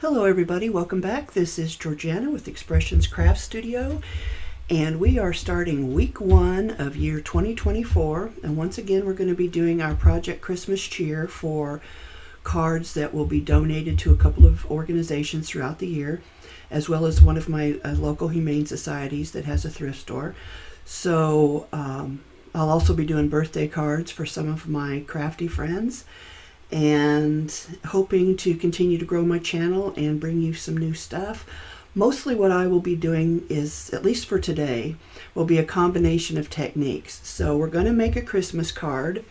Hello everybody, welcome back. This is Georgiana with Expressions Craft Studio, and we are starting week 1 of year 2024, and once again we're going to be doing our Project Christmas Cheer for cards that will be donated to a couple of organizations throughout the year, as well as one of my local humane societies that has a thrift store. So I'll also be doing birthday cards for some of my crafty friends, and hoping to continue to grow my channel and bring you some new stuff. Mostly what I will be doing is, at least for today, will be a combination of techniques. So we're going to make a Christmas card,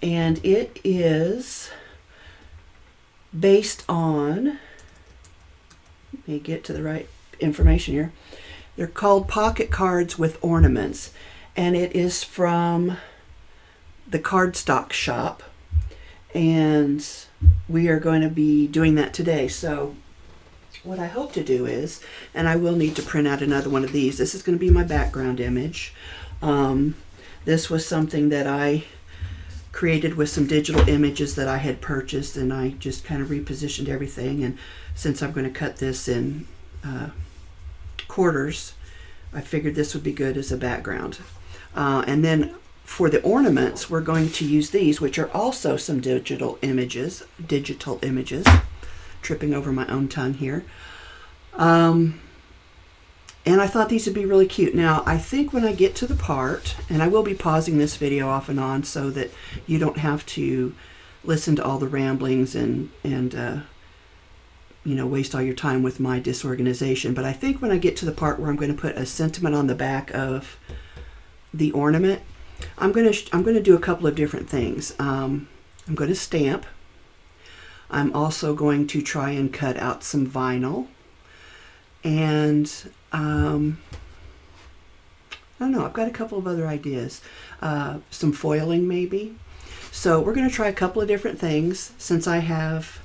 and it is based on, let me get to the right information here. They're called pocket cards with ornaments, and it is from the Cardstock shop. And we are going to be doing that today. So what I hope to do is, and I will need to print out another one of these. This is going to be my background image. This was something that I created with some digital images that I had purchased, and I just kind of repositioned everything. And since I'm going to cut this in quarters, I figured this would be good as a background. And then for the ornaments, we're going to use these, which are also some digital images, tripping over my own tongue here. And I thought these would be really cute. Now, I think when I get to the part, and I will be pausing this video off and on so that you don't have to listen to all the ramblings and waste all your time with my disorganization. But I think when I get to the part where I'm going to put a sentiment on the back of the ornament, I'm going to do a couple of different things. I'm going to stamp. I'm also going to try and cut out some vinyl. And I don't know, I've got a couple of other ideas. Some foiling maybe. So we're going to try a couple of different things. Since I have,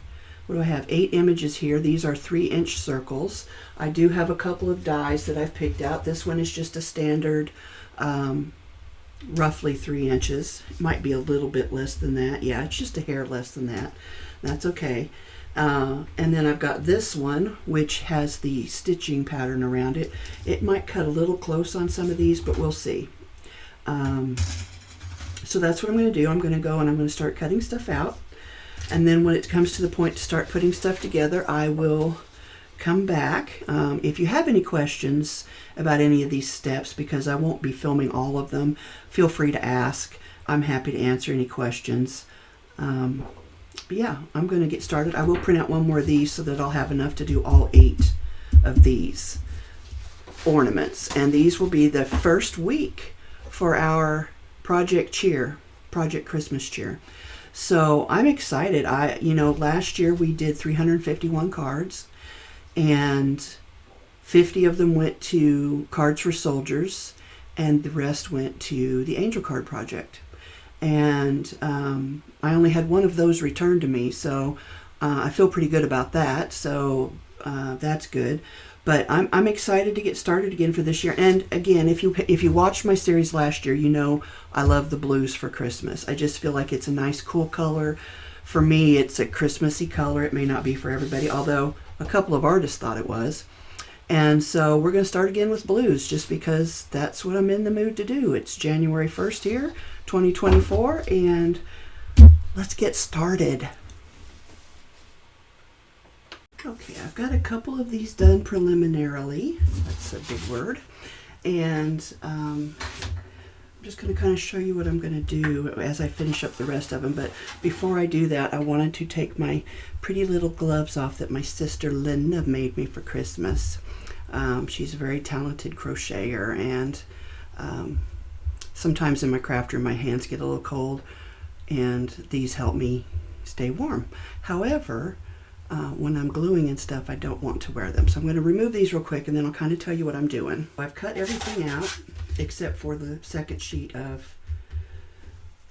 8 images here. These are 3-inch circles. I do have a couple of dies that I've picked out. This one is just a standard roughly 3 inches. It might be a little bit less than that. Yeah, it's just a hair less than that. That's okay. And then I've got this one, which has the stitching pattern around it. It might cut a little close on some of these, but we'll see. So that's what I'm going to do. I'm going to go and I'm going to start cutting stuff out. And then when it comes to the point to start putting stuff together, I will come back. If you have any questions about any of these steps, because I won't be filming all of them, feel free to ask. I'm happy to answer any questions. But yeah, I'm going to get started. I will print out one more of these so that I'll have enough to do all 8 of these ornaments. And these will be the first week for our Project Christmas Cheer. So I'm excited. Last year we did 351 cards, and 50 of them went to Cards for Soldiers, and the rest went to the Angel Card Project. And I only had one of those returned to me, so I feel pretty good about that. So that's good. But I'm excited to get started again for this year. And again, if you watched my series last year, you know I love the blues for Christmas. I just feel like it's a nice, cool color. For me, it's a Christmassy color. It may not be for everybody, although a couple of artists thought it was. And so we're going to start again with blues, just because that's what I'm in the mood to do. It's January 1st here, 2024, and let's get started. Okay, I've got a couple of these done preliminarily. That's a big word. And I'm just going to kind of show you what I'm going to do as I finish up the rest of them. But before I do that, I wanted to take my pretty little gloves off that my sister Linda made me for Christmas. She's a very talented crocheter, and sometimes in my craft room my hands get a little cold, and these help me stay warm. However, when I'm gluing and stuff, I don't want to wear them. So I'm going to remove these real quick, and then I'll kind of tell you what I'm doing. I've cut everything out except for the second sheet of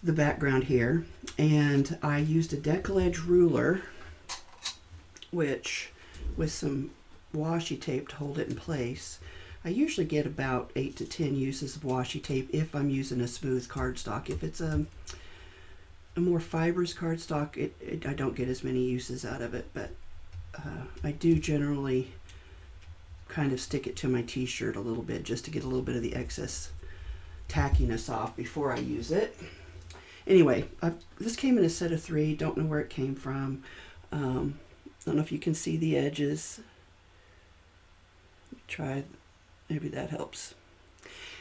the background here, and I used a decollage ruler, which with some washi tape to hold it in place. I usually get about 8 to 10 uses of washi tape if I'm using a smooth cardstock. If it's a more fibrous cardstock, I don't get as many uses out of it, but I do generally kind of stick it to my t-shirt a little bit just to get a little bit of the excess tackiness off before I use it. Anyway, this came in a set of 3. Don't know where it came from. Don't know if you can see the edges. Try, maybe that helps.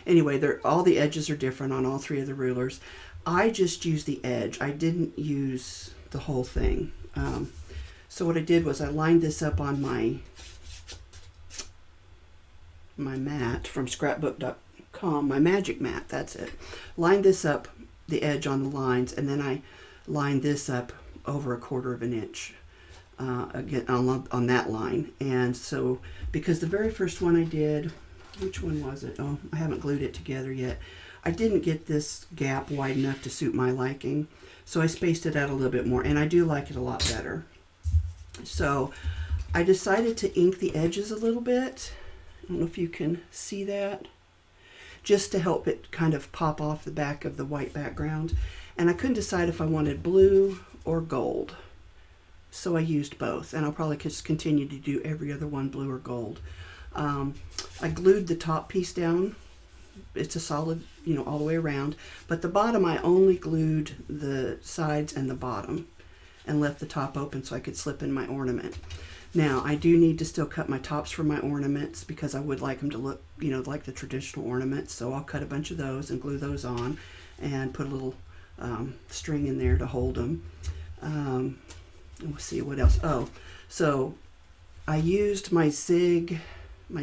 Anyway, all the edges are different on all 3 of the rulers. I just used the edge. I didn't use the whole thing. So what I did was I lined this up on my mat from scrapbook.com, my magic mat, that's it. Lined this up, the edge on the lines, and then I lined this up over 1/4 of an inch again on that line. And so, because the very first one I did, which one was it? Oh, I haven't glued it together yet. I didn't get this gap wide enough to suit my liking, so I spaced it out a little bit more, and I do like it a lot better. So I decided to ink the edges a little bit. I don't know if you can see that, just to help it kind of pop off the back of the white background. And I couldn't decide if I wanted blue or gold, so I used both, and I'll probably just continue to do every other one blue or gold. I glued the top piece down. It's a solid, all the way around, but the bottom I only glued the sides and the bottom and left the top open so I could slip in my ornament. Now, I do need to still cut my tops for my ornaments because I would like them to look, like the traditional ornaments. So I'll cut a bunch of those and glue those on and put a little string in there to hold them. We'll see what else. Oh, so I used my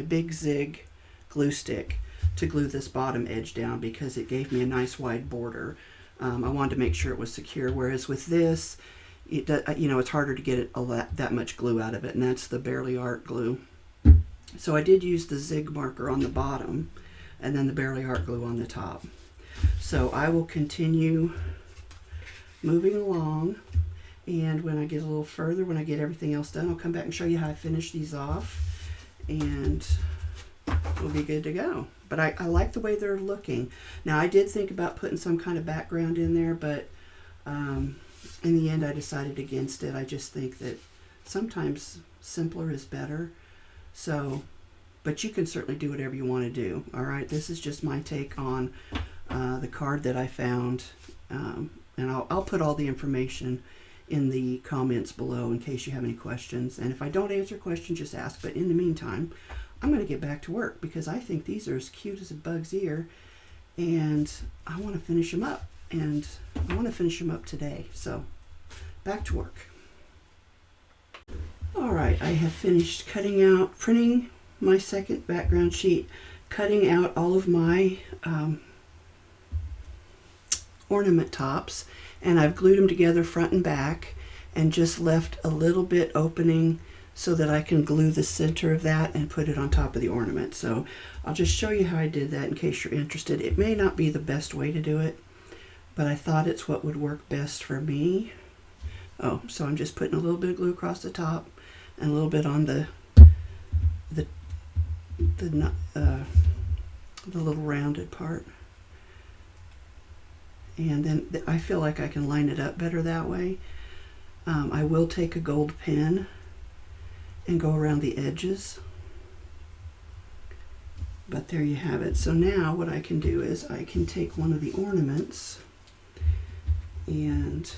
big zig glue stick to glue this bottom edge down because it gave me a nice wide border. I wanted to make sure it was secure, whereas with this, it's harder to get that much glue out of it, and that's the Barely Art glue. So I did use the zig marker on the bottom and then the Barely Art glue on the top. So I will continue moving along, and when I get a little further, when I get everything else done, I'll come back and show you how I finish these off, and we'll be good to go. But I like the way they're looking. Now, I did think about putting some kind of background in there, but in the end I decided against it. I just think that sometimes simpler is better. So, but you can certainly do whatever you want to do. All right, this is just my take on the card that I found, and I'll put all the information in the comments below in case you have any questions. And if I don't answer questions, just ask. But in the meantime, I'm going to get back to work because I think these are as cute as a bug's ear, and I want to finish them up, and I want to finish them up today. So back to work. All right, I have finished printing my second background sheet, cutting out all of my ornament tops, and I've glued them together front and back and just left a little bit opening so that I can glue the center of that and put it on top of the ornament. So I'll just show you how I did that in case you're interested. It may not be the best way to do it, but I thought it's what would work best for me. Oh, so I'm just putting a little bit of glue across the top and a little bit on the little rounded part. And then I feel like I can line it up better that way. I will take a gold pen and go around the edges. But there you have it. So now what I can do is I can take one of the ornaments and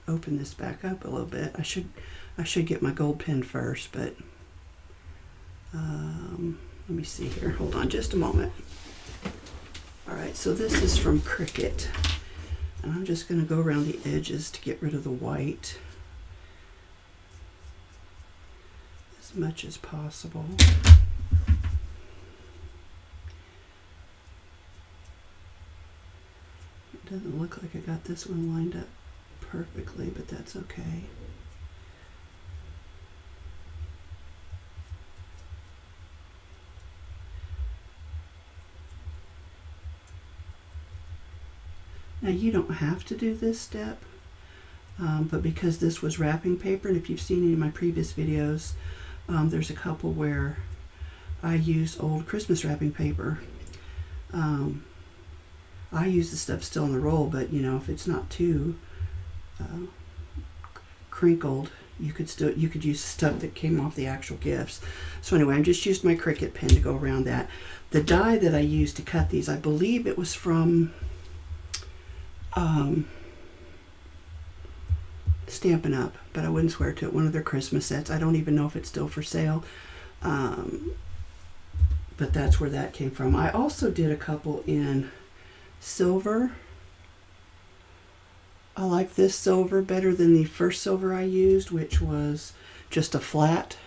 open this back up a little bit. I should get my gold pen first, but let me see here. Hold on just a moment. All right, so this is from Cricut, and I'm just going to go around the edges to get rid of the white as much as possible. It doesn't look like I got this one lined up perfectly, but that's okay. Now you don't have to do this step, but because this was wrapping paper, and if you've seen any of my previous videos, there's a couple where I use old Christmas wrapping paper. I use the stuff still in the roll, but if it's not too crinkled, you could use stuff that came off the actual gifts. So anyway, I just used my Cricut pen to go around that. The die that I used to cut these, I believe it was from Stampin' Up, but I wouldn't swear to it. One of their Christmas sets. I don't even know if it's still for sale. But that's where that came from. I also did a couple in silver. I like this silver better than the first silver I used, which was just a flat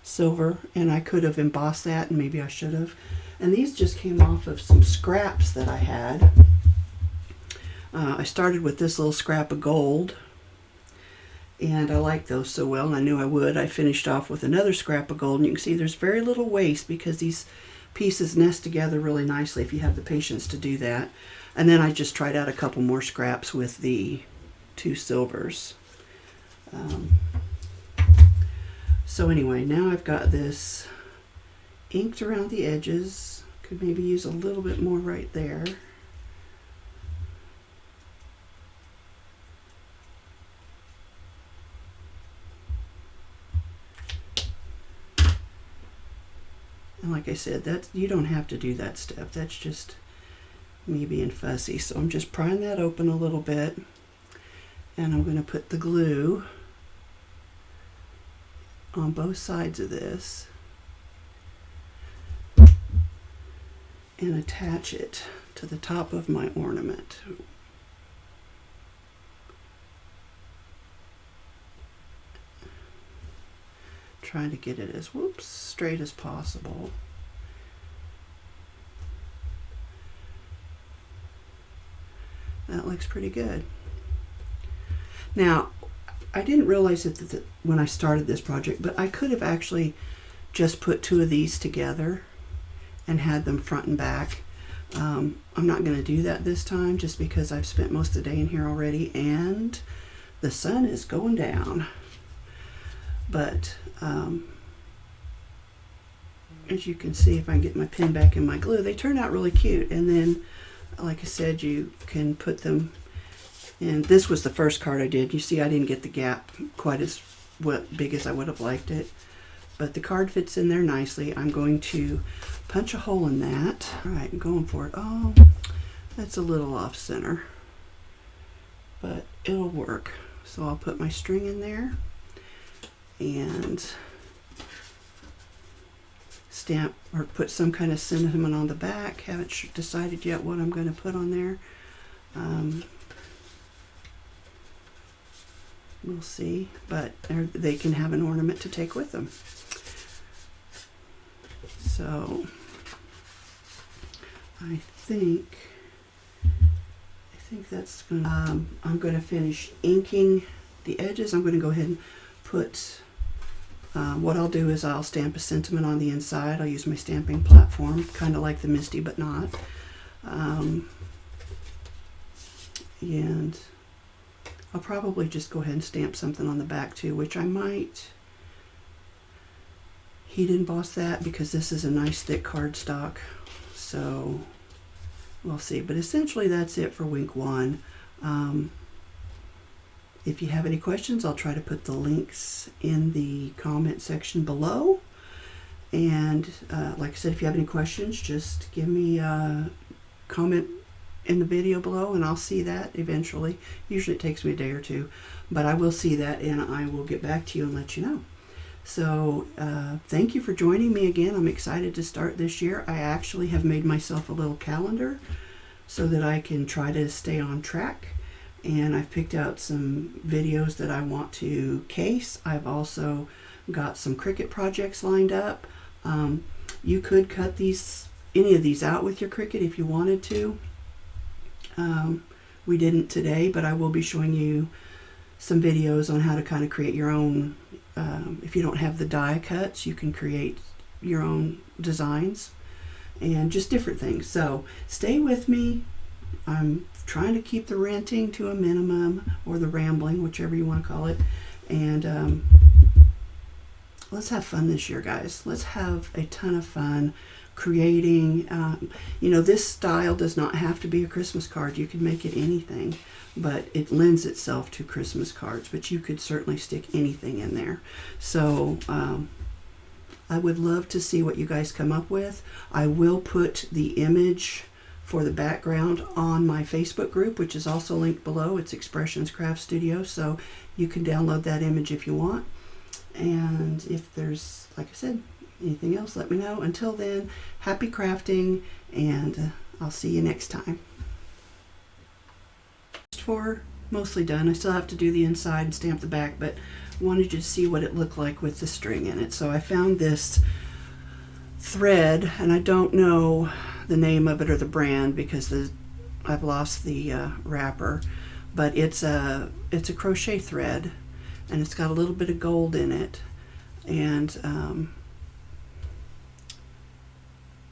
silver, and I could have embossed that, and maybe I should have. And these just came off of some scraps that I had. I started with this little scrap of gold, and I like those so well, and I knew I would. I finished off with another scrap of gold, and you can see there's very little waste because these pieces nest together really nicely if you have the patience to do that. And then I just tried out a couple more scraps with the 2 silvers. So anyway, now I've got this inked around the edges. Could maybe use a little bit more right there. And like I said, you don't have to do that step. That's just me being fussy. So I'm just prying that open a little bit, and I'm going to put the glue on both sides of this and attach it to the top of my ornament. Trying to get it as straight as possible. That looks pretty good. Now, I didn't realize it when I started this project, but I could have actually just put 2 of these together and had them front and back. I'm not going to do that this time just because I've spent most of the day in here already and the sun is going down. But as you can see, if I can get my pen back in my glue, they turn out really cute. And then, like I said, you can put them, and this was the first card I did. You see I didn't get the gap quite as big as I would have liked it, but the card fits in there nicely. I'm going to punch a hole in that. All right, I'm going for it. Oh, that's a little off center, but it'll work. So I'll put my string in there and stamp or put some kind of sentiment on the back. Haven't decided yet what I'm going to put on there. We'll see, but they can have an ornament to take with them. So I think that's going to, I'm going to finish inking the edges. I'm going to go ahead and put, what I'll do is I'll stamp a sentiment on the inside. I'll use my stamping platform, kind of like the Misty, but not. And I'll probably just go ahead and stamp something on the back too, which I might heat emboss that because this is a nice thick cardstock. So we'll see. But essentially that's it for week 1. If you have any questions, I'll try to put the links in the comment section below. And like I said, if you have any questions, just give me a comment in the video below and I'll see that eventually. Usually it takes me a day or 2, but I will see that and I will get back to you and let you know. So thank you for joining me again. I'm excited to start this year. I actually have made myself a little calendar so that I can try to stay on track. And I've picked out some videos that I want to case. I've also got some Cricut projects lined up. You could cut any of these out with your Cricut if you wanted to. We didn't today, but I will be showing you some videos on how to kind of create your own. If you don't have the die cuts, you can create your own designs and just different things. So stay with me. I'm trying to keep the ranting to a minimum, or the rambling, whichever you want to call it. And let's have fun this year, guys. Let's have a ton of fun creating. You know, this style does not have to be a Christmas card. You can make it anything, but it lends itself to Christmas cards. But you could certainly stick anything in there. So I would love to see what you guys come up with. I will put the image for the background on my Facebook group, which is also linked below. It's Expressions Craft Studio, so you can download that image if you want. And if there's, like I said, anything else, let me know. Until then, happy crafting, and I'll see you next time. For mostly done. I still have to do the inside and stamp the back, but wanted you to see what it looked like with the string in it. So I found this thread, and I don't know the name of it or the brand because I've lost the wrapper, but it's a crochet thread, and it's got a little bit of gold in it, and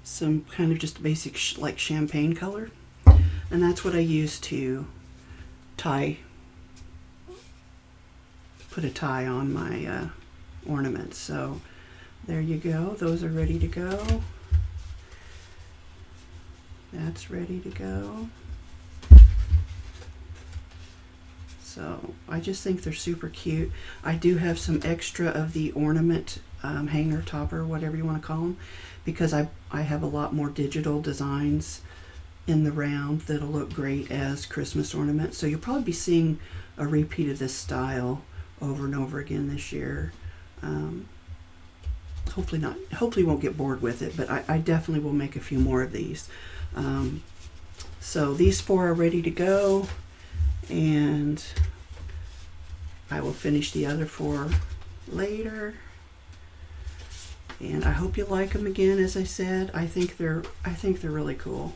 some kind of just basic like champagne color, and that's what I use to put a tie on my ornaments. So there you go. Those are ready to go. That's ready to go. So I just think they're super cute. I do have some extra of the ornament hanger, topper, whatever you want to call them, because I have a lot more digital designs in the round that'll look great as Christmas ornaments. So you'll probably be seeing a repeat of this style over and over again this year. Hopefully not. Hopefully you won't get bored with it, but I definitely will make a few more of these. So these 4 are ready to go, and I will finish the other 4 later. And I hope you like them again. As I said, I think they're really cool.